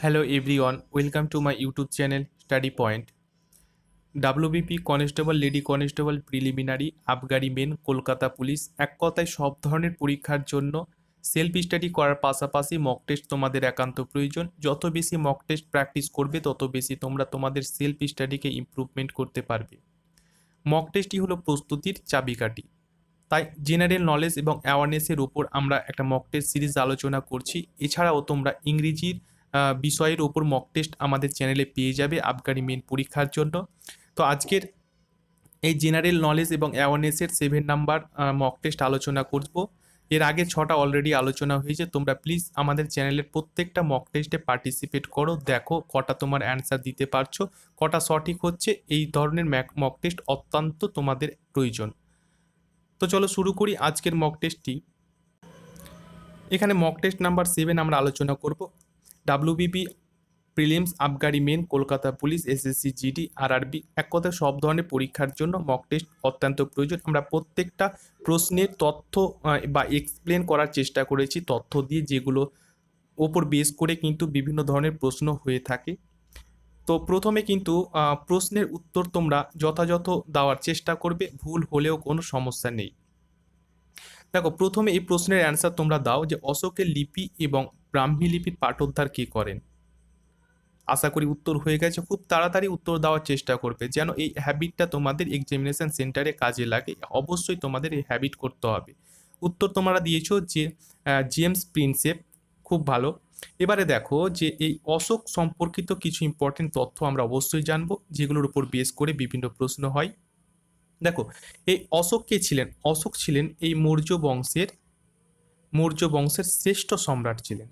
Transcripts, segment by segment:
Hello everyone, welcome to my YouTube channel Study Point. WBP constable lady constable preliminary আবগারি main Kolkata police এক কথায় সব ধরনের পরীক্ষার জন্য সেলফ স্টাডি করার পাশাপাশি মক টেস্ট তোমাদের একান্ত প্রয়োজন। যত বেশি মক টেস্ট প্র্যাকটিস করবে তত বেশি তোমরা তোমাদের সেলফ স্টাডিকে ইমপ্রুভমেন্ট করতে পারবে। মক টেস্টই হলো প্রস্তুতির চাবিকাঠি। তাই জেনারেল নলেজ এবং অ্যাওয়ারনেসের উপর আমরা একটা মক টেস্ট সিরিজ আলোচনা করছি। এছাড়াও তোমরা ইংরেজির বিষয়ের ওপর মক টেস্ট আমাদের চ্যানেলে পেয়ে যাবে আবগারি মেন পরীক্ষার জন্য। তো আজকের এই জেনারেল নলেজ এবং অ্যাওয়ারনেসের 7 নাম্বার মক টেস্ট আলোচনা করব। এর আগে 6টা অলরেডি আলোচনা হয়েছে। তোমরা প্লিজ আমাদের চ্যানেলের প্রত্যেকটা মক টেস্টে পার্টিসিপেট করো, দেখো কটা তোমার অ্যান্সার দিতে পারছো, কটা সঠিক হচ্ছে। এই ধরনের মক টেস্ট অত্যন্ত তোমাদের প্রয়োজন। তো চলো শুরু করি আজকের মক টেস্টটি। এখানে মক টেস্ট নাম্বার 7 আমরা আলোচনা করব। ডাব্লিউবিপি প্রিলিমস আবগারি main Kolkata police SSC GD RRB এক কথায় সব ধরনের পরীক্ষার জন্য মক টেস্ট অত্যন্ত প্রয়োজন। আমরা প্রত্যেকটা প্রশ্নের তথ্য বা এক্সপ্লেন করার চেষ্টা করেছি, তথ্য দিয়ে, যেগুলো ওপর বেস করে কিন্তু বিভিন্ন ধরনের প্রশ্ন হয়ে থাকে। তো প্রথমে কিন্তু প্রশ্নের উত্তর তোমরা যথাযথ দেওয়ার চেষ্টা করবে, ভুল হলেও কোনো সমস্যা নেই। দেখো, প্রথমে এই প্রশ্নের অ্যান্সার তোমরা দাও যে অশোকের লিপি এবং ব্রাহ্মী লিপির পাঠোদ্ধার কে করেন। আশা করি উত্তর হয়ে গেছে। খুব তাড়াতাড়ি উত্তর দেওয়ার চেষ্টা করবে, যেন এই হ্যাবিটটা তোমাদের এক্সামিনেশন সেন্টারে কাজে লাগে। অবশ্যই তোমাদের এই হ্যাবিট করতে হবে। উত্তর তোমরা দিয়েছো যে জেমস প্রিন্সেপ, খুব ভালো। এবারে দেখো যে এই অশোক সম্পর্কিত কিছু ইম্পর্টেন্ট তথ্য আমরা অবশ্যই জানবো, যেগুলোর উপর বেস করে বিভিন্ন প্রশ্ন হয়। দেখো, এই অশোক কে ছিলেন? অশোক ছিলেন এই মৌর্য বংশের শ্রেষ্ঠ সম্রাট ছিলেন।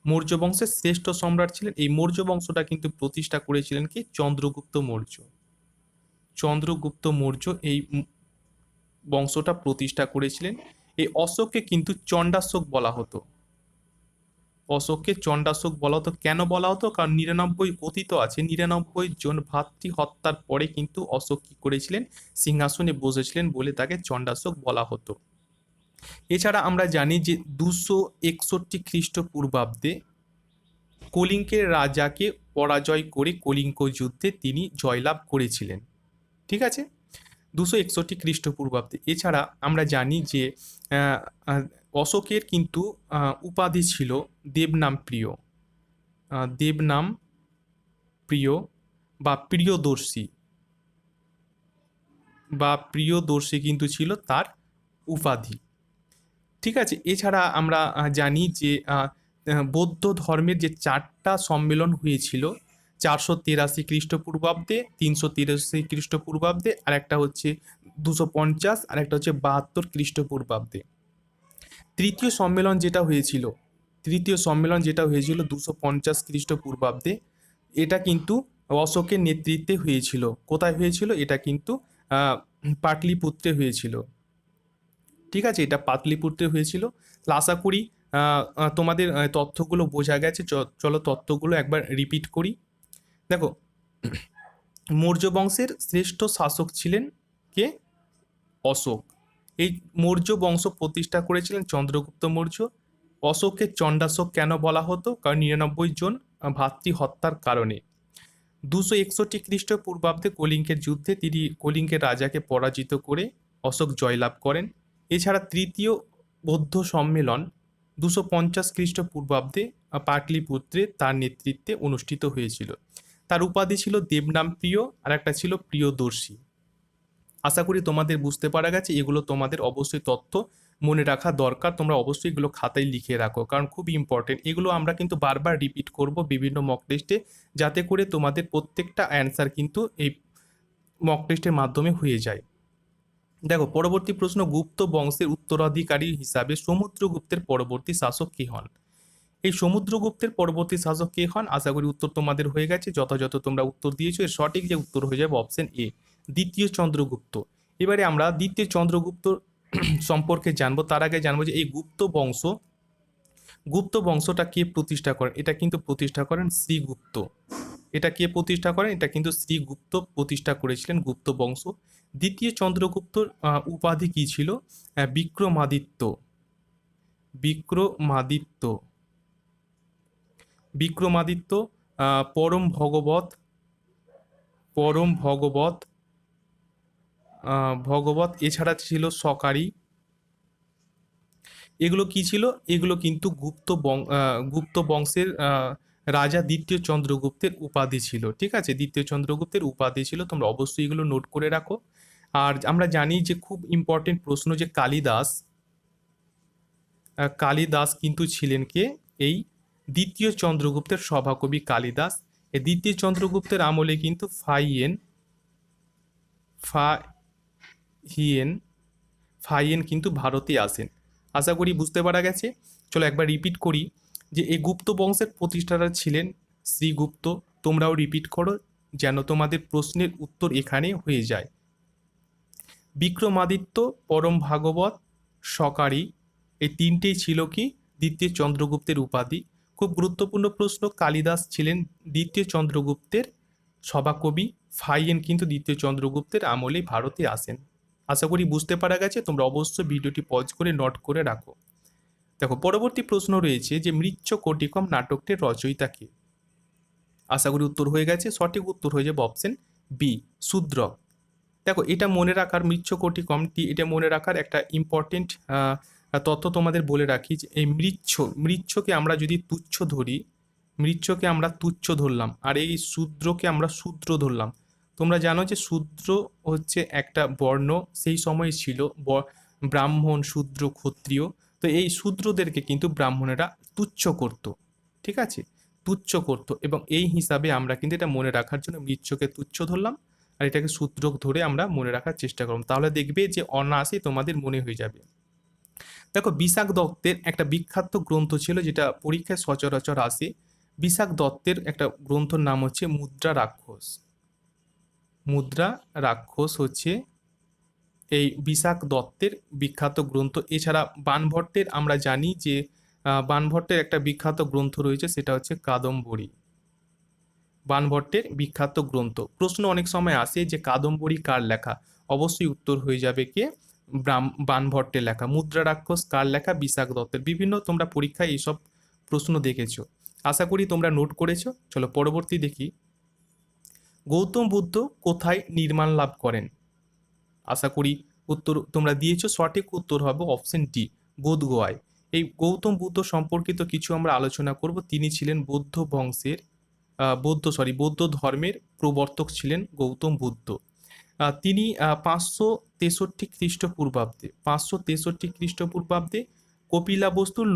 মৌর্য বংশের শ্রেষ্ঠ সম্রাট ছিলেন। এই মৌর্য বংশটা কিন্তু প্রতিষ্ঠা করেছিলেন কি? চন্দ্রগুপ্ত মৌর্য। চন্দ্রগুপ্ত মৌর্য এই বংশটা প্রতিষ্ঠা করেছিলেন। এই অশোককে কিন্তু চণ্ডাশোক বলা হতো। অশোককে চণ্ডাশোক বলা হতো। কেন বলা হতো? কারণ 99 কথিত আছে 99 জন ভাতৃ হত্যার পরে কিন্তু অশোক কি করেছিলেন? সিংহাসনে বসেছিলেন বলে তাকে চণ্ডাশোক বলা হতো। এছাড়া আমরা জানি যে 261 খ্রিস্টপূর্বাব্দে কলিঙ্গের রাজাকে পরাজয় করে কলিঙ্গ যুদ্ধে তিনি জয়লাভ করেছিলেন। ঠিক আছে, 261 খ্রিস্টপূর্বাব্দে। এছাড়া আমরা জানি যে অশোকের কিন্তু উপাধি ছিল দেবনাম প্রিয়। দেবনাম প্রিয় বা প্রিয়দর্শী কিন্তু ছিল তার উপাধি। ঠিক আছে, এছাড়া আমরা জানি যে বৌদ্ধ ধর্মের যে 4টা সম্মেলন হয়েছিল, 483 খ্রিস্টপূর্বাব্দে, 383 খ্রিস্টপূর্বাব্দে, আর একটা হচ্ছে 250, আর একটা হচ্ছে 72 খ্রিস্টপূর্বাব্দে। তৃতীয় সম্মেলন যেটা হয়েছিল 250 খ্রিস্টপূর্বাব্দে, এটা কিন্তু অশোকের নেতৃত্বে হয়েছিল। কোথায় হয়েছিল? এটা কিন্তু পাটলিপুত্রে হয়েছিল। ঠিক আছে, এটা পাটলিপুত্রে হয়েছিল। আশা করি তোমাদের তথ্যগুলো বোঝা গেছে। চলো তথ্যগুলো একবার রিপিট করি। দেখো, মৌর্য বংশের শ্রেষ্ঠ শাসক ছিলেন কে? অশোক। এই মৌর্য বংশ প্রতিষ্ঠা করেছিলেন চন্দ্রগুপ্ত মৌর্য। অশোককে চণ্ডাশোক কেন বলা হতো? কারণ 99 জন ভাতৃ হত্যার কারণে। 261 খ্রিস্টপূর্বাব্দে কলিঙ্গের যুদ্ধে তিনি কলিঙ্গের রাজাকে পরাজিত করে অশোক জয়লাভ করেন। এছাড়া তৃতীয় বৌদ্ধ সম্মেলন 250 খ্রিস্টপূর্বাব্দে পাটলিপুত্রে তার নেতৃত্বে অনুষ্ঠিত হয়েছিল। তার উপাধি ছিল দেবনাম প্রিয়, আর একটা ছিল প্রিয়দর্শী। আশা করি তোমাদের বুঝতে পারা গেছে। এগুলো তোমাদের অবশ্যই তথ্য মনে রাখা দরকার। তোমরা অবশ্যই এগুলো খাতায় লিখে রাখো, কারণ খুব ইম্পর্টেন্ট। এগুলো আমরা কিন্তু বারবার রিপিট করব বিভিন্ন মক টেস্টে, যাতে করে তোমাদের প্রত্যেকটা অ্যান্সার কিন্তু এই মক টেস্টের মাধ্যমে হয়ে যায়। দেখো, পরবর্তী প্রশ্ন, গুপ্ত বংশের উত্তরাধিকারী হিসাবে সমুদ্রগুপ্তের পরবর্তী শাসক কে হন? এই সমুদ্রগুপ্তের পরবর্তী শাসক কে হন? আশা করি উত্তর তোমাদের হয়ে গেছে। যথাযথ তোমরা উত্তর দিয়েছো। এর সঠিক যে উত্তর হয়ে যাবে অপশন এ, দ্বিতীয় চন্দ্রগুপ্ত। এবারে আমরা দ্বিতীয় চন্দ্রগুপ্ত সম্পর্কে জানবো। তার আগে জানবো যে এই গুপ্ত বংশটা কে প্রতিষ্ঠা করেন? এটা কিন্তু প্রতিষ্ঠা করেন শ্রীগুপ্ত। এটা কে প্রতিষ্ঠা করেন? এটা কিন্তু শ্রীগুপ্ত প্রতিষ্ঠা করেছিলেন গুপ্ত বংশ। দ্বিতীয় চন্দ্রগুপ্তর উপাধি কি ছিল? বিক্রমাদিত্য। বিক্রমাদিত্য, পরম ভগবত, পরম ভগবত, ভগবত, এছাড়া ছিল সকারি। এগুলো কি ছিল? এগুলো কিন্তু গুপ্ত বংশের রাজা দ্বিতীয় চন্দ্রগুপ্তের উপাধি ছিল। ঠিক আছে, দ্বিতীয় চন্দ্রগুপ্তের উপাধি ছিল, তোমরা অবশ্যই এগুলো নোট করে রাখো। আর আমরা জানি যে খুব ইম্পর্টেন্ট প্রশ্ন যে কালিদাস, কালিদাস কিন্তু ছিলেন কে? এই দ্বিতীয় চন্দ্রগুপ্তের সভাকবি কালিদাস। এই দ্বিতীয় চন্দ্রগুপ্তের আমলে কিন্তু ফাহিয়েন ফাহিয়েন কিন্তু ভারতে আসেন। আশা করি বুঝতে পারা গেছে। চলো একবার রিপিট করি যে এই গুপ্ত বংশের প্রতিষ্ঠাতা ছিলেন শ্রীগুপ্ত। তোমরাও রিপিট করো যেন তোমাদের প্রশ্নের উত্তর এখানে হয়ে যায়। বিক্রমাদিত্য, পরম ভাগবত, সকারি, এই তিনটেই ছিল কি দ্বিতীয় চন্দ্রগুপ্তের উপাধি। খুব গুরুত্বপূর্ণ প্রশ্ন, কালিদাস ছিলেন দ্বিতীয় চন্দ্রগুপ্তের সভাকবি, ফাহিয়েন কিন্তু দ্বিতীয় চন্দ্রগুপ্তের আমলে ভারতে আসেন। আশা করি বুঝতে পারা গেছে। তোমরা অবশ্যই ভিডিওটি পজ করে নোট করে রাখো। দেখো পরবর্তী প্রশ্ন রয়েছে যে মৃচ্ছকটিকম নাটকটির রচয়িতা কে? আশা করি উত্তর হয়ে গেছে। সঠিক উত্তর হয়ে যাবে অপশন বি, শূদ্রক। দেখো এটা মনে রাখার, মৃচ্ছকটিকমটি এটা মনে রাখার একটা ইম্পর্টেন্ট তথ্য তোমাদের বলে রাখি যে এই মৃচ্ছকে আমরা যদি তুচ্ছ ধরি, মৃচ্ছকে আমরা তুচ্ছ ধরলাম আর এই শূদ্রকে আমরা শূদ্র ধরলাম। তোমরা জানো যে শূদ্র হচ্ছে একটা বর্ণ, সেই সময় ছিল ব্রাহ্মণ, শূদ্র, ক্ষত্রিয়। তো এই শূদ্রদেরকে কিন্তু ব্রাহ্মণেরা তুচ্ছ করত। ঠিক আছে, তুচ্ছ করত, এবং এই হিসাবে আমরা কিন্তু এটা মনে রাখার জন্য মৃচ্ছকে তুচ্ছ ধরলাম আর এটাকে সূত্রক ধরে আমরা মনে রাখার চেষ্টা করব। তাহলে দেখবে যে অনায়াসেই তোমাদের মনে হয়ে যাবে। দেখো বিশাখ দত্তের একটা বিখ্যাত গ্রন্থ ছিল যেটা পরীক্ষায় সচরাচর আসে। বিশাখ দত্তের একটা গ্রন্থর নাম হচ্ছে মুদ্রা রাক্ষস। মুদ্রা রাক্ষস হচ্ছে এই বিশাখ দত্তের বিখ্যাত গ্রন্থ। এছাড়া বাণভট্টের আমরা জানি যে বাণভট্টের একটা বিখ্যাত গ্রন্থ রয়েছে, সেটা হচ্ছে কাদম্বরী। বাণভট্টের বিখ্যাত গ্রন্থ। প্রশ্ন অনেক সময় আসে যে কাদম্বরী কার লেখা? অবশ্যই উত্তর হয়ে যাবে কে? বাণভট্টের লেখা। মুদ্রা রাক্ষস কার লেখা? বিশাখ দত্তের। বিভিন্ন তোমরা পরীক্ষায় এইসব প্রশ্ন দেখেছো, আশা করি তোমরা নোট করেছো। চলো পরবর্তী দেখি। গৌতম বুদ্ধ কোথায় নির্মাণ লাভ করেন? আশা করি উত্তর তোমরা দিয়েছো। সঠিক উত্তর হবে অপশন ডি, বোধগয়ায়। এই গৌতম বুদ্ধ সম্পর্কিত কিছু আমরা আলোচনা করব। তিনি ছিলেন বৌদ্ধ বংশের বৌদ্ধ ধর্মের প্রবর্তক ছিলেন গৌতম বুদ্ধ। তিনি 563 খ্রিস্টপূর্বাব্দে কপিলাবস্তুর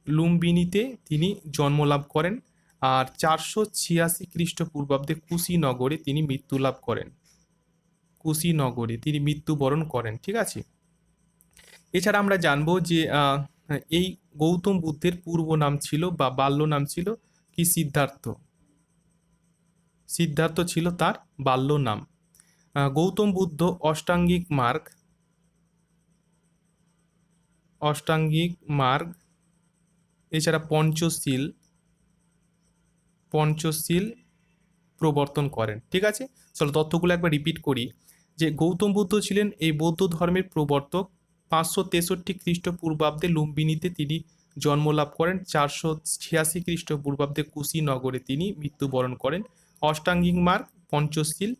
লুম্বিনীতে তিনি জন্মলাভ করেন। আর 486 খ্রিস্টপূর্বাব্দে কুশীনগরে তিনি মৃত্যুলাভ করেন। কুশীনগরে তিনি মৃত্যুবরণ করেন। ঠিক আছে, এছাড়া আমরা জানবো যে এই গৌতম বুদ্ধের পূর্ব নাম ছিল বা বাল্য নাম ছিল কি? সিদ্ধার্থ। সিদ্ধার্থ ছিল তার বাল্য নাম। গৌতম বুদ্ধ অষ্টাঙ্গিক মার্গ, এছাড়া পঞ্চশীল প্রবর্তন করেন। ঠিক আছে, চলো তথ্যগুলো একবার রিপিট করি যে গৌতম বুদ্ধ ছিলেন এই বৌদ্ধ ধর্মের প্রবর্তক। 563 খ্রিস্টপূর্বাব্দে লুম্বিনীতে তিনি জন্মলাভ করেন। 486 খ্রিস্টপূর্বাব্দে কুশীনগরে তিনি মৃত্যুবরণ করেন। অষ্টাঙ্গিক মার্গ, পঞ্চশীল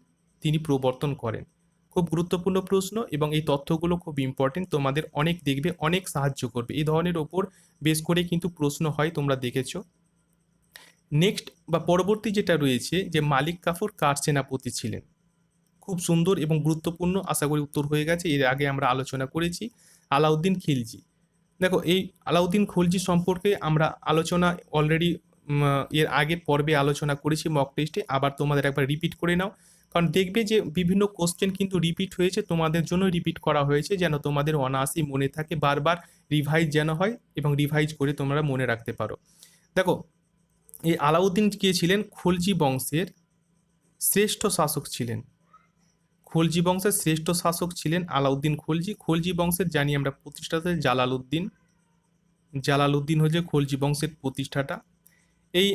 তিনি প্রবর্তন করেন। খুব গুরুত্বপূর্ণ প্রশ্ন এবং এই তথ্যগুলো খুব ইম্পর্টেন্ট, তোমাদের অনেক দেখবে অনেক সাহায্য করবে। এই ধরনের ওপর বেশ করে কিন্তু প্রশ্ন হয়, তোমরা দেখেছো। নেক্সট বা পরবর্তী যেটা রয়েছে যে মালিক কাফুর কার সেনাপতি ছিলেন? খুব সুন্দর এবং গুরুত্বপূর্ণ, আশা করি উত্তর হয়ে গেছে। এর আগে আমরা আলোচনা করেছি আলাউদ্দিন খিলজি। দেখো এই আলাউদ্দিন খিলজি সম্পর্কে আমরা আলোচনা অলরেডি এর আগের পর্বে আলোচনা করেছি মক টেস্টে। আবার তোমাদের একবার রিপিট করে নাও, কারণ দেখবে যে বিভিন্ন কোশ্চেন কিন্তু রিপিট হয়েছে, তোমাদের জন্য রিপিট করা হয়েছে যেন তোমাদের অনায়াসেই মনে থাকে, বারবার রিভাইজ যেন হয় এবং রিভাইজ করে তোমরা মনে রাখতে পারো। দেখো এই আলাউদ্দিন কে ছিলেন? খলজি বংশের শ্রেষ্ঠ শাসক ছিলেন। খলজি বংশের শ্রেষ্ঠ শাসক ছিলেন আলাউদ্দিন খলজি। খলজি বংশের জানি আমরা প্রতিষ্ঠাতা জালালউদ্দিন। জালালউদ্দিন হচ্ছে খলজি বংশের প্রতিষ্ঠাতা। এই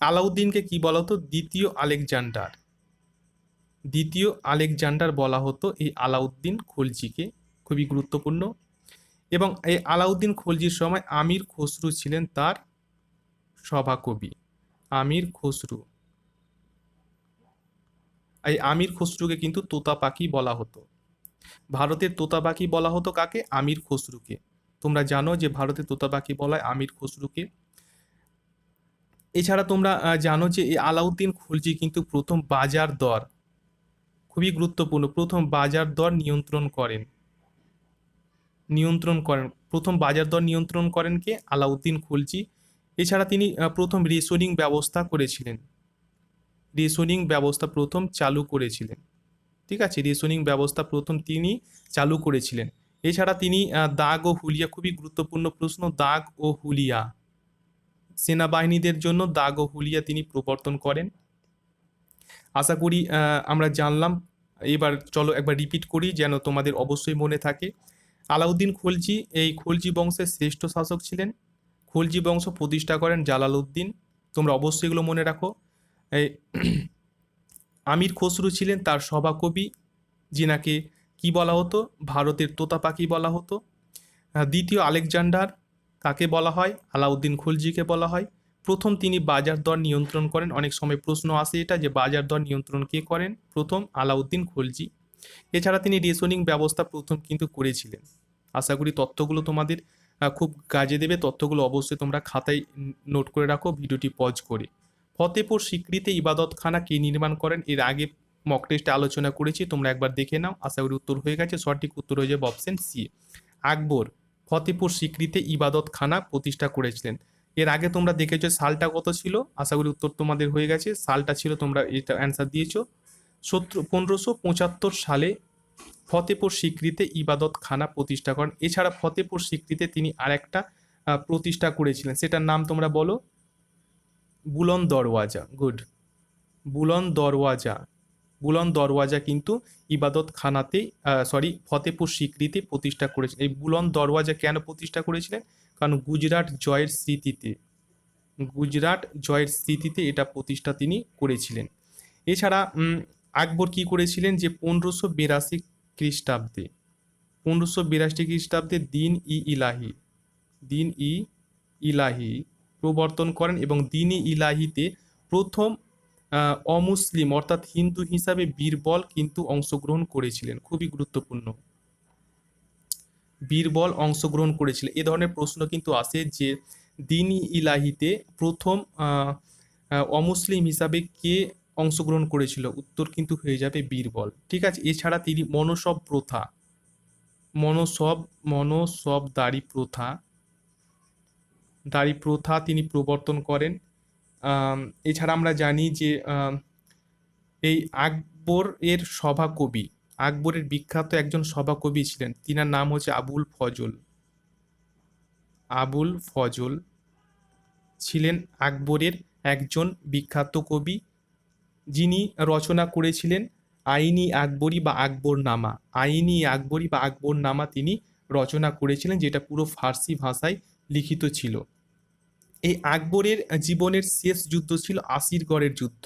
আলাউদ্দিনকে কি বলা হতো? দ্বিতীয় আলেকজান্ডার বলা হতো এই আলাউদ্দিন খলজিকে। খুবই গুরুত্বপূর্ণ। এবং এই আলাউদ্দিন খলজির সময় আমির খসরু ছিলেন তার সভাকবি আমির খসরু। এই আমির খসরুকে কিন্তু তোতা পাখি বলা হতো। ভারতের তোতা পাখি বলা হতো কাকে? আমির খসরুকে। তোমরা জানো যে ভারতের তোতা পাখি বলা হয় আমির খসরুকে। এছাড়া তোমরা জানো যে এই আলাউদ্দিন খলজি কিন্তু প্রথম বাজার দর, খুবই গুরুত্বপূর্ণ, প্রথম বাজার দর নিয়ন্ত্রণ করেন প্রথম বাজার দর নিয়ন্ত্রণ করেন কে? আলাউদ্দিন খলজি। এছাড়া তিনি প্রথম রেশনিং ব্যবস্থা করেছিলেন, রেশনিং ব্যবস্থা প্রথম চালু করেছিলেন। ঠিক আছে, রেশনিং ব্যবস্থা প্রথম তিনি চালু করেছিলেন। এছাড়া তিনি দাগ ও হুলিয়া, খুবই গুরুত্বপূর্ণ প্রশ্ন, দাগ ও হুলিয়া, সেনাবাহিনীদের জন্য দাগ ও হুলিয়া তিনি প্রবর্তন করেন। আশা করি আমরা জানলাম। এবার চলো একবার রিপিট করি যেন তোমাদের অবশ্যই মনে থাকে। আলাউদ্দিন খলজি এই খলজি বংশের শ্রেষ্ঠ শাসক ছিলেন। খলজি বংশ প্রতিষ্ঠা করেন জালালউদ্দিন। তোমরা অবশ্যই এগুলো মনে রাখো। এই আমির খসরু ছিলেন তার সভাকবি, যিনাকে কি বলা হতো? ভারতের তোতা পাখি বলা হতো। দ্বিতীয় আলেকজান্ডার, কাকে বলা হয়? আলাউদ্দিন খলজিকে বলা হয়। প্রথম তিনি বাজার দর নিয়ন্ত্রণ করেন। অনেক সময় প্রশ্ন আসে এটা যে বাজার দর নিয়ন্ত্রণ কে করেন? প্রথম আলাউদ্দিন খলজি। এছাড়া তিনি রেশনিং ব্যবস্থা প্রথম কিন্তু করেছিলেন। আশা করি তথ্যগুলো তোমাদের খুব কাজে দেবে। তথ্যগুলো অবশ্যই তোমরা খাতায় নোট করে রাখো ভিডিওটি পজ করে। ফতেপুর সিক্রিতে ইবাদতখানা কে নির্মাণ করেন? এর আগে মক টেস্টে আলোচনা করেছি, তোমরা একবার দেখে নাও। আশা করি উত্তর হয়ে গেছে। সঠিক উত্তর হয়ে যাবে অপশন সি, আকবর ফতেপুর সিক্রিতে ইবাদতখানা প্রতিষ্ঠা করেছিলেন। এর আগে তোমরা দেখেছো সালটা কত ছিল? আশা করি উত্তর তোমাদের হয়ে গেছে। সালটা ছিল, তোমরা এটা অ্যান্সার দিয়েছো 1575 সালে ফতেপুর সিক্রিতে ইবাদতখানা প্রতিষ্ঠা করেন। এছাড়া ফতেপুর সিক্রিতে তিনি আরেকটা প্রতিষ্ঠা করেছিলেন, সেটার নাম তোমরা বলো। বুলন দরওয়াজা। গুড, বুলন দরওয়াজা। বুলন দরওয়াজা কিন্তু ইবাদতখানাতে ফতেপুর সিক্রিতে প্রতিষ্ঠা করেছিলেন। এই বুলন দরওয়াজা কেন প্রতিষ্ঠা করেছিলেন? কারণ গুজরাট জয়ের স্মৃতিতে, গুজরাট জয়ের স্মৃতিতে এটা প্রতিষ্ঠা তিনি করেছিলেন। এছাড়া আকবর কি করেছিলেন? যে 1582 খ্রিস্টাব্দে, 1582 খ্রিস্টাব্দে দিন ই ইলাহি প্রবর্তন করেন এবং দিন ই ইলাহিতে প্রথম অমুসলিম অর্থাৎ হিন্দু হিসাবে বীরবল কিন্তু অংশগ্রহণ করেছিলেন। খুবই গুরুত্বপূর্ণ, বীরবল অংশগ্রহণ করেছিলেন। এ ধরনের প্রশ্ন কিন্তু আসে যে দিন ই ইলাহিতে প্রথম অমুসলিম হিসাবে কে অংশগ্রহণ করেছিল? উত্তর কিন্তু হয়ে যাবে বীরবল। ঠিক আছে। এছাড়া তিনি মনসব প্রথা, মনসব দাড়ি প্রথা তিনি প্রবর্তন করেন। এছাড়া আমরা জানি যে এই আকবর এর সভাকবি, আকবরের বিখ্যাত একজন সভাকবি ছিলেন, তিনার নাম হচ্ছে আবুল ফজল। আবুল ফজল ছিলেন আকবরের একজন বিখ্যাত কবি, যিনি রচনা করেছিলেন আইনি আকবরী বা আকবরনামা। আইনি আকবরী বা আকবরনামা তিনি রচনা করেছিলেন, যেটা পুরো ফার্সি ভাষায় লিখিত ছিল। এই আকবরের জীবনের শেষ যুদ্ধ ছিল আসিরগড়ের যুদ্ধ।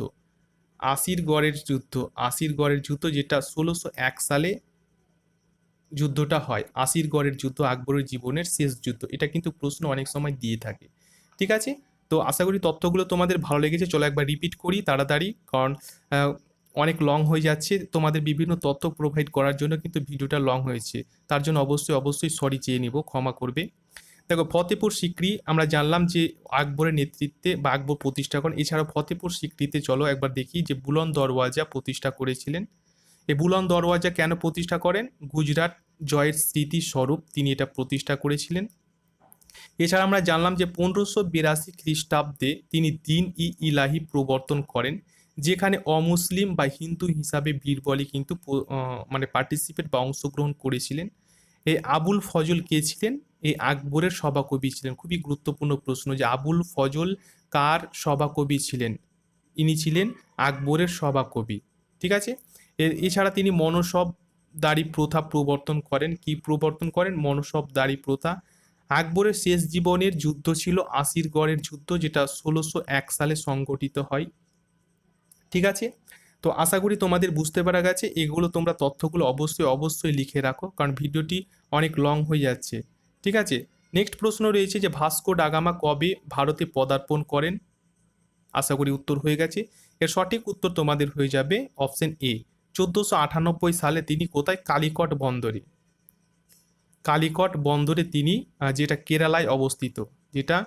আসিরগড়ের যুদ্ধ যেটা 1601 সালে যুদ্ধটা হয়। আসিরগড়ের যুদ্ধ আকবরের জীবনের শেষ যুদ্ধ। এটা কিন্তু প্রশ্ন অনেক সময় দিয়ে থাকে। ঠিক আছে, তো আশা করি তথ্যগুলো তোমাদের ভালো লেগেছে। চলো একবার রিপিট করি তাড়াতাড়ি, কারণ অনেক লং হয়ে যাচ্ছে। তোমাদের বিভিন্ন তথ্য প্রোভাইড করার জন্য কিন্তু ভিডিওটা লং হয়েছে, তার জন্য অবশ্যই সরি চেয়ে নিব, ক্ষমা করবে। দেখো, ফতেপুর সিক্রি আমরা জানলাম যে আকবরের নেতৃত্বে বা আকবর প্রতিষ্ঠা করেন। এছাড়াও ফতেপুর সিক্রিতে চলো একবার দেখি যে বুলন দরওয়াজা প্রতিষ্ঠা করেছিলেন। এই বুলন দরওয়াজা কেন প্রতিষ্ঠা করেন? গুজরাট জয়ের স্মৃতি স্বরূপ তিনি এটা প্রতিষ্ঠা করেছিলেন। এছাড়া আমরা জানলাম যে 1582 খ্রিস্টাব্দে তিনি দিন ই ইলাহি প্রবর্তন করেন, যেখানে অমুসলিম বা হিন্দু হিসাবে বীরবলই কিন্তু মানে পার্টিসিপেট বা অংশগ্রহণ করেছিলেন। এই আবুল ফজল কে ছিলেন? এই আকবরের সভাকবি ছিলেন। খুবই গুরুত্বপূর্ণ প্রশ্ন যে আবুল ফজল কার সভাকবি ছিলেন? ইনি ছিলেন আকবরের সভাকবি। ঠিক আছে। এছাড়া তিনি মনসব দাড়ি প্রথা প্রবর্তন করেন। কি প্রবর্তন করেন? মনসব দাড়ি প্রথা। আকবরের শেষ জীবনের যুদ্ধ ছিল আসিরগড়ের যুদ্ধ, যেটা 1601 সালে সংগঠিত হয়। ঠিক আছে, তো আশা করি তোমাদের বুঝতে পারা গেছে। এগুলো তোমরা তথ্যগুলো অবশ্যই লিখে রাখো, কারণ ভিডিওটি অনেক লং হয়ে যাচ্ছে। ঠিক আছে, নেক্সট প্রশ্ন রয়েছে যে ভাস্কো ডা গামা কবে ভারতে পদার্পণ করেন? আশা করি উত্তর হয়ে গেছে। এর সঠিক উত্তর তোমাদের হয়ে যাবে অপশন এ, 1498 সালে তিনি কোথায়? কালিকট বন্দরে। কালিকট বন্দরে তিনি যেটা কেরালায় অবস্থিত, যেটা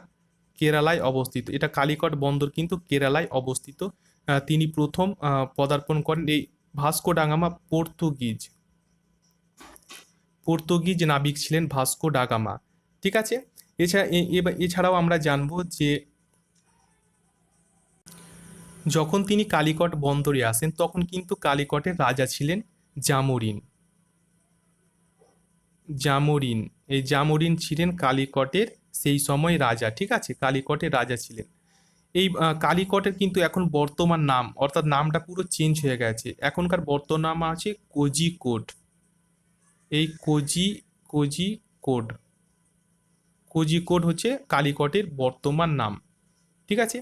কেরালায় অবস্থিত, এটা কালিকট বন্দর কিন্তু কেরালায় অবস্থিত। তিনি প্রথম পদার্পণ করেন। এই ভাস্কো ডা গামা পর্তুগিজ নাবিক ছিলেন ভাস্কো ডা গামা। ঠিক আছে। এছাড়াও আমরা জানবো যে যখন তিনি কালিকট বন্দরে আসেন তখন কিন্তু কালিকটের রাজা ছিলেন জামোরিন। জামোরিন, এই জামোরিন ছিলেন কালিকটের সেই সময় রাজা। ঠিক আছে, কালিকটের রাজা ছিলেন। এই কালিকটের কিন্তু এখন বর্তমান নাম, অর্থাৎ নামটা পুরো চেঞ্জ হয়ে গেছে। এখনকার বর্তমান নাম আছে কোজিকোড। এই কোজিকোড, কোজিকোড হচ্ছে কালিকটের বর্তমান নাম। ঠিক আছে।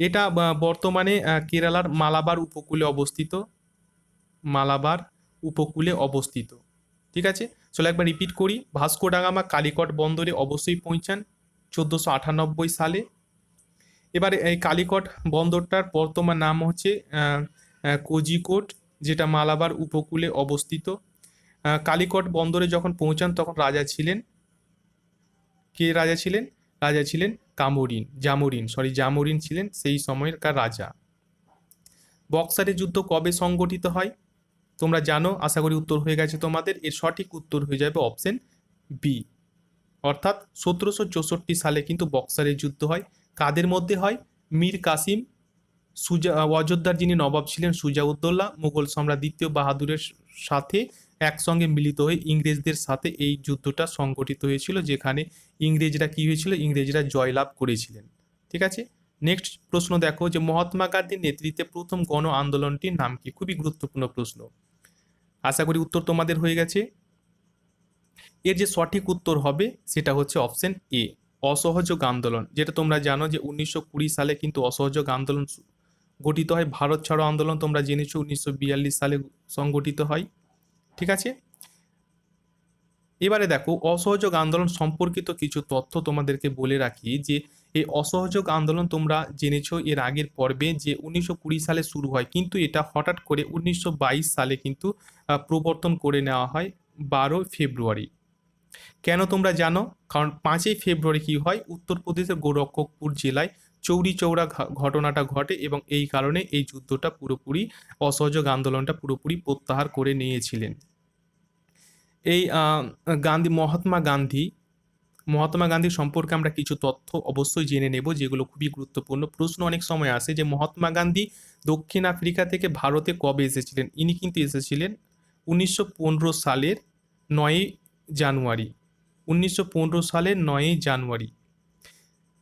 এটা বর্তমানে কেরালার মালাবার উপকূলে অবস্থিত। মালাবার উপকূলে অবস্থিত। ঠিক আছে। চলো একবার রিপিট করি। ভাস্কো ডা গামা কালিকট বন্দরে অবশ্যই পৌঁছান 1498 সালে। এবারে এই কালিকট বন্দরটার বর্তমান নাম হচ্ছে কোজিকোড, যেটা মালাবার উপকূলে অবস্থিত। কালিকট বন্দরে যখন পৌঁছান তখন রাজা ছিলেন, কে রাজা ছিলেন? রাজা ছিলেন জামোরিন ছিলেন সেই সময়কার রাজা। বক্সারের যুদ্ধ কবে সংগঠিত হয়? তোমরা জানো, আশা করি উত্তর হয়ে গেছে তোমাদের। এর সঠিক উত্তর হয়ে যাবে অপশন বি, অর্থাৎ 1764 সালে কিন্তু বক্সারের যুদ্ধ হয়। কাদের মধ্যে হয়? মীর কাসিম, অযোধ্যার যিনি নবাব ছিলেন সুজাউদ্দৌলা, মুঘল সম্রাট দ্বিতীয় বাহাদুরের সাথে একসঙ্গে মিলিত হয়ে ইংরেজদের সাথে এই যুদ্ধটা সংগঠিত হয়েছিল, যেখানে ইংরেজরা কি হয়েছিল? ইংরেজরা জয়লাভ করেছিলেন। ঠিক আছে। নেক্সট প্রশ্ন দেখো যে মহাত্মা গান্ধীর নেতৃত্বে প্রথম গণ আন্দোলনটির নাম কি? খুবই গুরুত্বপূর্ণ প্রশ্ন। আশা করি উত্তর তোমাদের হয়ে গেছে। এর যে সঠিক উত্তর হবে সেটা হচ্ছে অপশন এ, অসহযোগ আন্দোলন। যেটা তোমরা জানো যে 1920 সালে কিন্তু অসহযোগ আন্দোলন গঠিত হয়। ভারত ছাড়ো আন্দোলন তোমরা জেনেছো 1942 সালে সংগঠিত হয়। ঠিক আছে। এবারে দেখো অসহযোগ আন্দোলন সম্পর্কিত কিছু তথ্য তোমাদেরকে বলে রাখি যে এই অসহযোগ আন্দোলন তোমরা জেনেছো এর আগের পর্বে যে 1920 সালে শুরু হয়, কিন্তু এটা হঠাৎ করে 1922 সালে কিন্তু প্রবর্তন করে নেওয়া হয় 12 ফেব্রুয়ারি। কেন তোমরা জানো? কারণ 5ই ফেব্রুয়ারি কি হয়? উত্তরপ্রদেশের গোরক্ষপুর জেলায় চৌরি চৌরা ঘটনাটা ঘটে এবং এই কারণে এই যুদ্ধটা পুরোপুরি, অসহযোগ আন্দোলনটা পুরোপুরি প্রত্যাহার করে নিয়েছিলেন। এই মহাত্মা গান্ধী সম্পর্কে আমরা কিছু তথ্য অবশ্যই জেনে নেব, যেগুলো খুবই গুরুত্বপূর্ণ। প্রশ্ন অনেক সময় আসে যে মহাত্মা গান্ধী দক্ষিণ আফ্রিকা থেকে ভারতে কবে এসেছিলেন? ইনি কিন্তু এসেছিলেন 1915 সালের 9ই জানুয়ারি। 1915 সালের 9ই জানুয়ারি।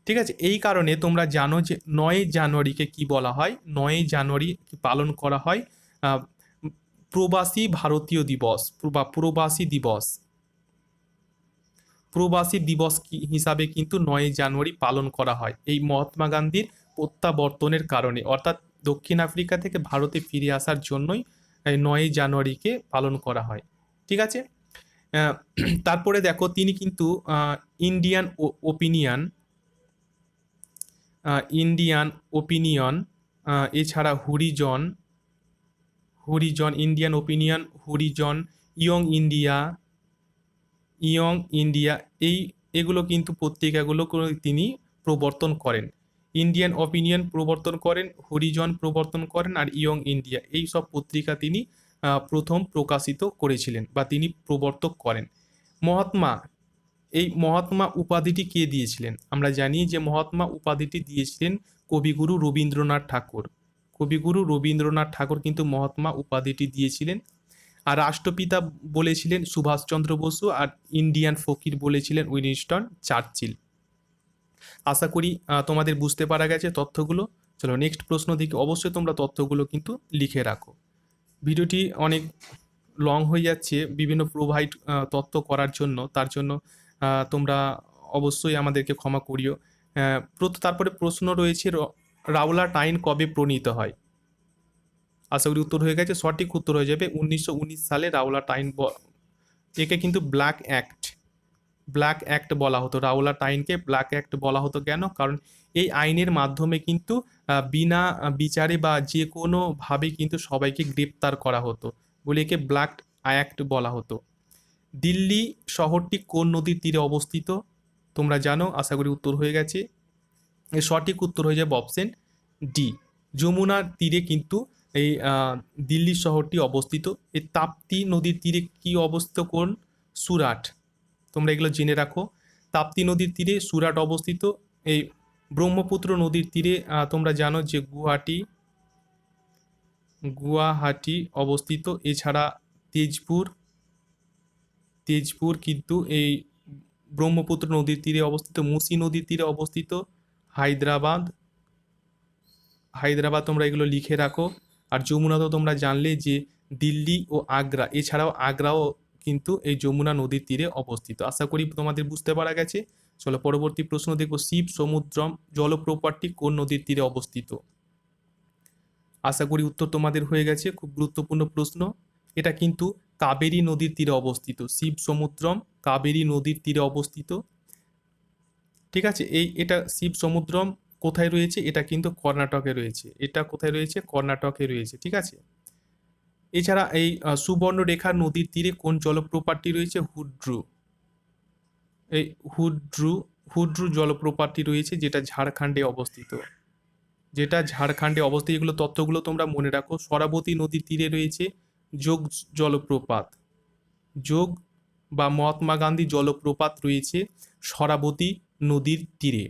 ঠিক আছে। এই কারণে তোমরা জানো যে 9ই জানুয়ারিকে কি বলা হয়? 9ই জানুয়ারি পালন করা হয় প্রবাসী ভারতীয় দিবস বা প্রবাসী দিবস। প্রবাসী দিবস হিসাবে কিন্তু 9ই জানুয়ারি পালন করা হয় এই মহাত্মা গান্ধীর প্রত্যাবর্তনের কারণে, অর্থাৎ দক্ষিণ আফ্রিকা থেকে ভারতে ফিরে আসার জন্যই এই 9ই জানুয়ারিকে পালন করা হয়। ঠিক আছে। তারপরে দেখো তিনি কিন্তু ইন্ডিয়ান ওপিনিয়ন, এছাড়া Indian opinion, Harijan, young India, এগুলো কিন্তু পত্রিকাগুলো তিনি প্রবর্তন করেন। ইন্ডিয়ান ওপিনিয়ন প্রবর্তন করেন, হরিজন প্রবর্তন করেন, আর ইয়ং ইন্ডিয়া, এই সব পত্রিকা তিনি প্রথম প্রকাশিত করেছিলেন বা তিনি প্রবর্তক করেন। মহাত্মা উপাধিটি কে দিয়েছিলেন? আমরা জানি যে মহাত্মা উপাধিটি দিয়েছিলেন কবিগুরু রবীন্দ্রনাথ ঠাকুর। কবিগুরু রবীন্দ্রনাথ ঠাকুর কিন্তু মহাত্মা উপাধিটি দিয়েছিলেন। আর রাষ্ট্রপিতা বলেছিলেন সুভাষচন্দ্র বসু, আর ইন্ডিয়ান ফকির বলেছিলেন উইনস্টন চার্চিল। আশা করি তোমাদের বুঝতে পারা গেছে তথ্যগুলো। চলো নেক্সট প্রশ্ন দিকে অবশ্যই তোমরা তথ্যগুলো কিন্তু লিখে রাখো। ভিডিওটি অনেক লং হয়ে যাচ্ছে বিভিন্ন প্রোভাইড তথ্য করার জন্য, তার জন্য তোমরা অবশ্যই আমাদেরকে ক্ষমা করিও। তারপরে প্রশ্ন রয়েছে রাওলাট আইন কবে প্রণীত হয়? আশা করি উত্তর হয়ে গেছে। সঠিক উত্তর হয়ে যাবে 1919 সালে রাওলাট আইন। একে কিন্তু ব্ল্যাক অ্যাক্ট ব্ল্যাক অ্যাক্ট বলা হতো, রাওলাট আইনকে ব্ল্যাক অ্যাক্ট বলা হতো কেন? কারণ এই আইনের মাধ্যমে কিন্তু বিনা বিচারে বা যে কোনোভাবে কিন্তু সবাইকে গ্রেপ্তার করা হতো বলে একে ব্ল্যাক অ্যাক্ট বলা হতো। দিল্লি শহরটি কোন নদীর তীরে অবস্থিত? তোমরা জানো, আশা করি উত্তর হয়ে গেছে। এর সঠিক উত্তর হয়ে যাবে অপশন ডি, যমুনার তীরে কিন্তু এই দিল্লি শহরটি অবস্থিত। এই তাপ্তি নদীর তীরে কি অবস্থিত? কোন? সুরাট। তোমরা এগুলো জেনে রাখো। তাপ্তি নদীর তীরে সুরাট অবস্থিত। এই ব্রহ্মপুত্র নদীর তীরে তোমরা জানো যে গুয়াহাটি অবস্থিত। এছাড়া তেজপুর তেজপুর কিন্তু এই ব্রহ্মপুত্র নদীর তীরে অবস্থিত। মুসি নদীর তীরে অবস্থিত হায়দ্রাবাদ। হায়দ্রাবাদ তোমরা এগুলো লিখে রাখো। আর যমুনা তো তোমরা জানলে যে দিল্লি ও আগ্রা, এছাড়াও আগ্রাও কিন্তু এই যমুনা নদীর তীরে অবস্থিত। আশা করি তোমাদের বুঝতে পারা গেছে। চলো পরবর্তী প্রশ্ন দেখবো, শিব সমুদ্রম জলপ্রপাতটি কোন নদীর তীরে অবস্থিত? আশা করি উত্তর তোমাদের হয়ে গেছে। খুব গুরুত্বপূর্ণ প্রশ্ন। এটা কিন্তু কাবেরী নদীর তীরে অবস্থিত। শিব সমুদ্রম কাবেরী নদীর তীরে অবস্থিত। ঠিক আছে, এটা শিব সমুদ্রম কোথায় রয়েছে? এটা কিন্তু কর্ণাটকে রয়েছে। এটা কোথায় রয়েছে? কর্ণাটকে রয়েছে। ঠিক আছে। এছাড়া এই সুবর্ণরেখা নদীর তীরে কোন জলপ্রপাতটি রয়েছে? হুড্রু। এই হুড্রু হুড্রু জলপ্রপাতটি রয়েছে, যেটা ঝাড়খণ্ডে অবস্থিত। এগুলো তথ্যগুলো তোমরা মনে রাখো। সরাবতী নদীর তীরে রয়েছে যোগ জলপ্রপাত। যোগ বা মহাত্মা গান্ধী জলপ্রপাত রয়েছে সরাবতী নদীর তীরে।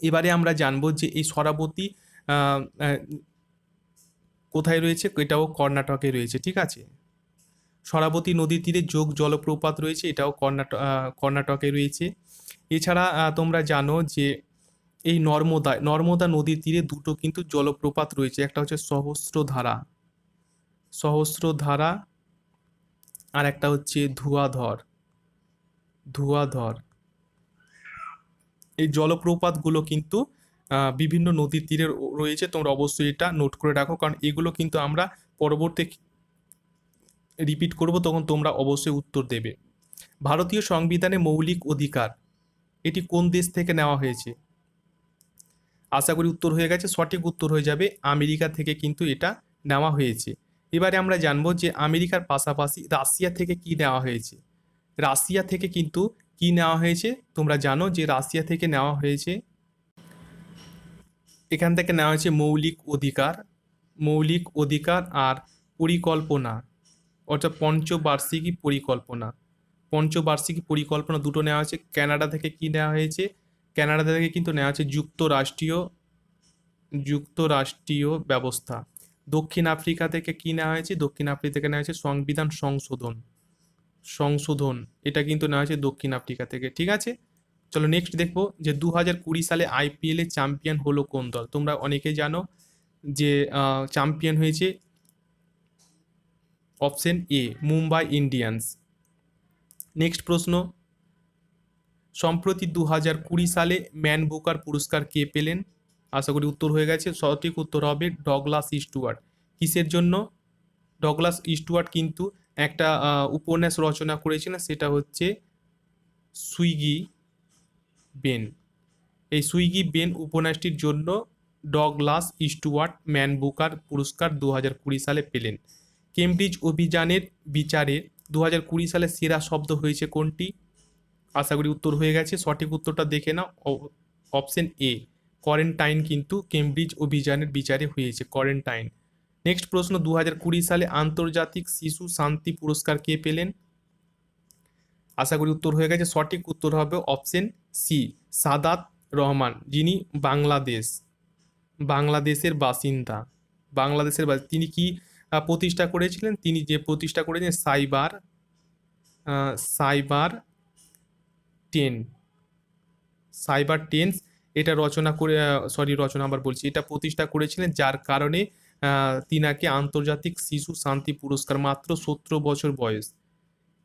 এবারে আমরা জানবো যে এই সরাবতী আহ, আহ, কোথায় রয়েছে? এটাও কর্ণাটকে রয়েছে। ঠিক আছে। সরাবতী নদীর তীরে যোগ জলপ্রপাত রয়েছে, এটাও কর্ণাটকে রয়েছে। এছাড়া তোমরা জানো যে এই নর্মদা নদীর তীরে দুটো কিন্তু জলপ্রপাত রয়েছে। একটা হচ্ছে সহস্রধারা আর একটা হচ্ছে ধুয়াধর। এই জলপ্রপাতগুলো কিন্তু বিভিন্ন নদীর তীরে রয়েছে। তোমরা অবশ্যই এটা নোট করে রাখো, কারণ এগুলো কিন্তু আমরা পরবর্তী রিপিট করব, তখন তোমরা অবশ্যই উত্তর দেবে। ভারতীয় সংবিধানে মৌলিক অধিকার এটি কোন দেশ থেকে নেওয়া হয়েছে? আশা করি উত্তর হয়ে গেছে। সঠিক উত্তর হয়ে যাবে আমেরিকা থেকে কিন্তু এটা নেওয়া হয়েছে। এবারে আমরা জানবো যে আমেরিকার পাশাপাশি রাশিয়া থেকে কি নেওয়া হয়েছে। রাশিয়া থেকে কিন্তু কি নেওয়া হয়েছে? তোমরা জানো যে রাশিয়া থেকে নেওয়া হয়েছে, এখান থেকে নেওয়া হয়েছে মৌলিক অধিকার আর পরিকল্পনা, অর্থাৎ পঞ্চবার্ষিকী পরিকল্পনা দুটো নেওয়া হয়েছে। কানাডা থেকে কি নেওয়া হয়েছে? কানাডা থেকে কিন্তু নেওয়া হয়েছে যুক্তরাষ্ট্রীয় ব্যবস্থা। দক্ষিণ আফ্রিকা থেকে কি নেওয়া হয়েছে? দক্ষিণ আফ্রিকা থেকে নেওয়া হয়েছে সংবিধান সংশোধন। এটা কিন্তু নেওয়া হয়েছে দক্ষিণ আফ্রিকা থেকে। ঠিক আছে। চলো নেক্সট দেখবো যে 2020 সালে আইপিএল এ চ্যাম্পিয়ন হলো কোন দল? তোমরা অনেকেই জানো যে চ্যাম্পিয়ন হয়েছে option A, Mumbai Indians. Next প্রশ্ন, সম্প্রতি 2020 সালে ম্যান বুকার পুরস্কার কে পেলেন? আশা করি উত্তর হয়ে গেছে। সঠিক উত্তর হবে ডগলাস স্টুয়ার্ট। কিসের জন্য? ডগলাস স্টুয়ার্ট কিন্তু একটা উপন্যাস রচনা করেছিলেন, সেটা হচ্ছে সুইগি বেন। এই সুইগি বেন উপন্যাসটির জন্য ডগলাস স্টুয়ার্ট ম্যান বুকার পুরস্কার 2020 সালে পেলেন। কেমব্রিজ অভিযানের বিচারে 2020 সালে সেরা শব্দ হয়েছে কোনটি? আশা করি উত্তর হয়ে গেছে। সঠিক উত্তরটা দেখে নাও, অপশন এ, কোয়ারেন্টাইন কিন্তু কেমব্রিজ অভিযানের বিচারে হয়েছে, কোয়ারেন্টাইন। নেক্সট প্রশ্ন, 2020 সালে আন্তর্জাতিক শিশু শান্তি পুরস্কার কে পেলেন? আশা করি উত্তর হয়ে গেছে। সঠিক উত্তর হবে অপশন সি, সাদাত রহমান, যিনি বাংলাদেশের বাসিন্দা। তিনি কি প্রতিষ্ঠা করেছিলেন? তিনি যে প্রতিষ্ঠা করেছেন সাইবার 10 সাইবার টেন্স, এটা এটা প্রতিষ্ঠা করেছিলেন, যার কারণে তিনাকে আন্তর্জাতিক শিশু শান্তি পুরস্কার, মাত্র 17 বছর বয়স।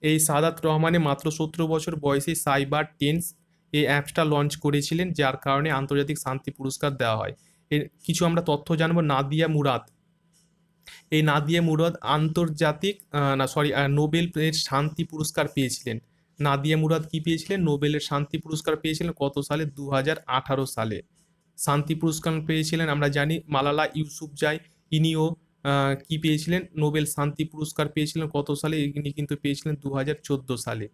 এই সাদাত রহমানে মাত্র 17 বছর বয়সে সাইবার টেন্স এই অ্যাপসটা লঞ্চ করেছিলেন, যার কারণে আন্তর্জাতিক শান্তি পুরস্কার দেওয়া হয়। এর কিছু আমরা তথ্য জানবো। নাদিয়া মুরাদ আন্তর্জাতিক নোবেল শান্তি পুরস্কার পেয়েছিলেন। নাদিয়া মুরাদ কি পেয়েছিলেন? নোবেলের শান্তি পুরস্কার পেয়েছিলেন কত সালে? 2018 সালে। শান্তি পুরস্কার পেয়েছিলেন আমরা জানি মালালা ইউসুফজাই, ইনিও কি পেয়েছিলেন? নোবেল শান্তি পুরস্কার পেয়েছিলেন কত সালে? ইনি কিন্তু পেয়েছিলেন 2014 সালে।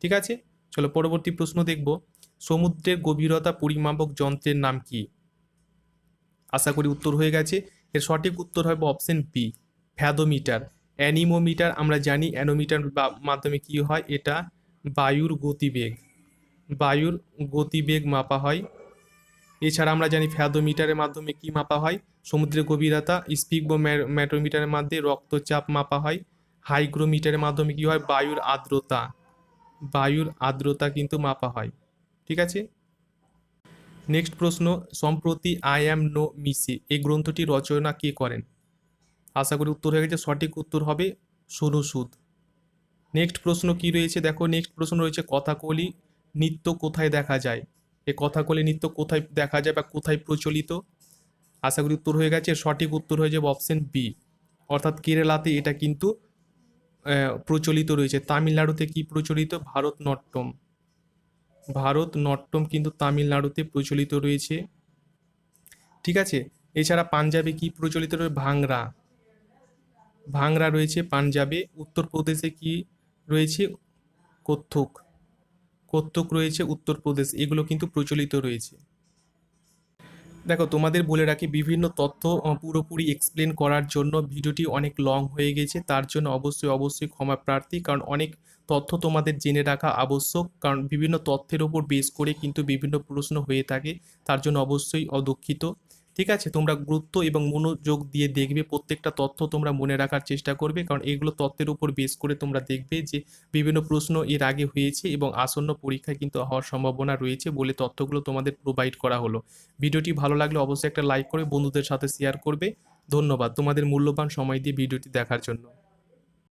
ঠিক আছে, চলো পরবর্তী প্রশ্ন দেখব। সমুদ্রের গভীরতা পরিমাপক যন্ত্রের নাম কি? আশা করি উত্তর হয়ে গেছে। এর সঠিক উত্তর হবে অপশন বি, ফ্যাদোমিটার। অ্যানিমোমিটার আমরা জানি, অ্যানোমিটার মাধ্যমে কি হয়? এটা বায়ুর গতিবেগ, বায়ুর গতিবেগ মাপা হয়। এছাড়া আমরা জানি ফ্যাদোমিটারের মাধ্যমে কি মাপা হয়? সমুদ্রের গভীরতা। ম্যাটোমিটারের মাধ্যমে রক্তচাপ মাপা হয়। হাইগ্রোমিটারের মাধ্যমে কি হয়? বায়ুর আর্দ্রতা, বায়ুর আর্দ্রতা কিন্তু মাপা হয়। ঠিক আছে, নেক্সট প্রশ্ন। সম্প্রতি আই অ্যাম নো মিসে এই গ্রন্থটি রচনা কে করেন? আশা করি উত্তর হয়ে গেছে। সঠিক উত্তর হবে সোনু সুদ। নেক্সট প্রশ্ন কি রয়েছে দেখো, নেক্সট প্রশ্ন রয়েছে কথাকলি নৃত্য কোথায় দেখা যায়? এই কথাকলি নৃত্য কোথায় দেখা যায় বা কোথায় প্রচলিত? আশা করি উত্তর হয়ে গেছে। সঠিক উত্তর হয়ে যাবে অপশন বি, অর্থাৎ কেরালাতে এটা কিন্তু প্রচলিত রয়েছে। তামিলনাড়ুতে কি প্রচলিত? ভারতনাট্যম, ভারতনাট্যম কিন্তু তামিলনাড়ুতে প্রচলিত রয়েছে। ঠিক আছে, এছাড়া পাঞ্জাবে কি প্রচলিত রয়েছে? ভাংরা, ভাংরা রয়েছে পাঞ্জাবে। উত্তরপ্রদেশে কি রয়েছে? কত্থক, কত্থক রয়েছে উত্তরপ্রদেশ। এগুলো কিন্তু প্রচলিত রয়েছে। দেখো তোমাদের বলে রাখি, বিভিন্ন তথ্য পুরোপুরি এক্সপ্লেন করার জন্য ভিডিওটি অনেক লং হয়ে গেছে, তার জন্য অবশ্যই অবশ্যই ক্ষমা প্রার্থী। কারণ অনেক তথ্য তোমাদের জেনে রাখা আবশ্যক, কারণ বিভিন্ন তথ্যের ওপর বেস করে কিন্তু বিভিন্ন প্রশ্ন হয়ে থাকে, তার জন্য অবশ্যই অদুঃখিত। ঠিক আছে, তোমরা গুরুত্ব এবং মনোযোগ দিয়ে দেখবে, প্রত্যেকটা তথ্য তোমরা মনে রাখার চেষ্টা করবে, কারণ এগুলো তথ্যের উপর বেস করে তোমরা দেখবে যে বিভিন্ন প্রশ্ন এর আগে হয়েছে এবং আসন্ন পরীক্ষায় কিন্তু হওয়ার সম্ভাবনা রয়েছে বলে তথ্যগুলো তোমাদের প্রোভাইড করা হলো। ভিডিওটি ভালো লাগলে অবশ্যই একটা লাইক করে বন্ধুদের সাথে শেয়ার করবে। ধন্যবাদ তোমাদের মূল্যবান সময় দিয়ে ভিডিওটি দেখার জন্য।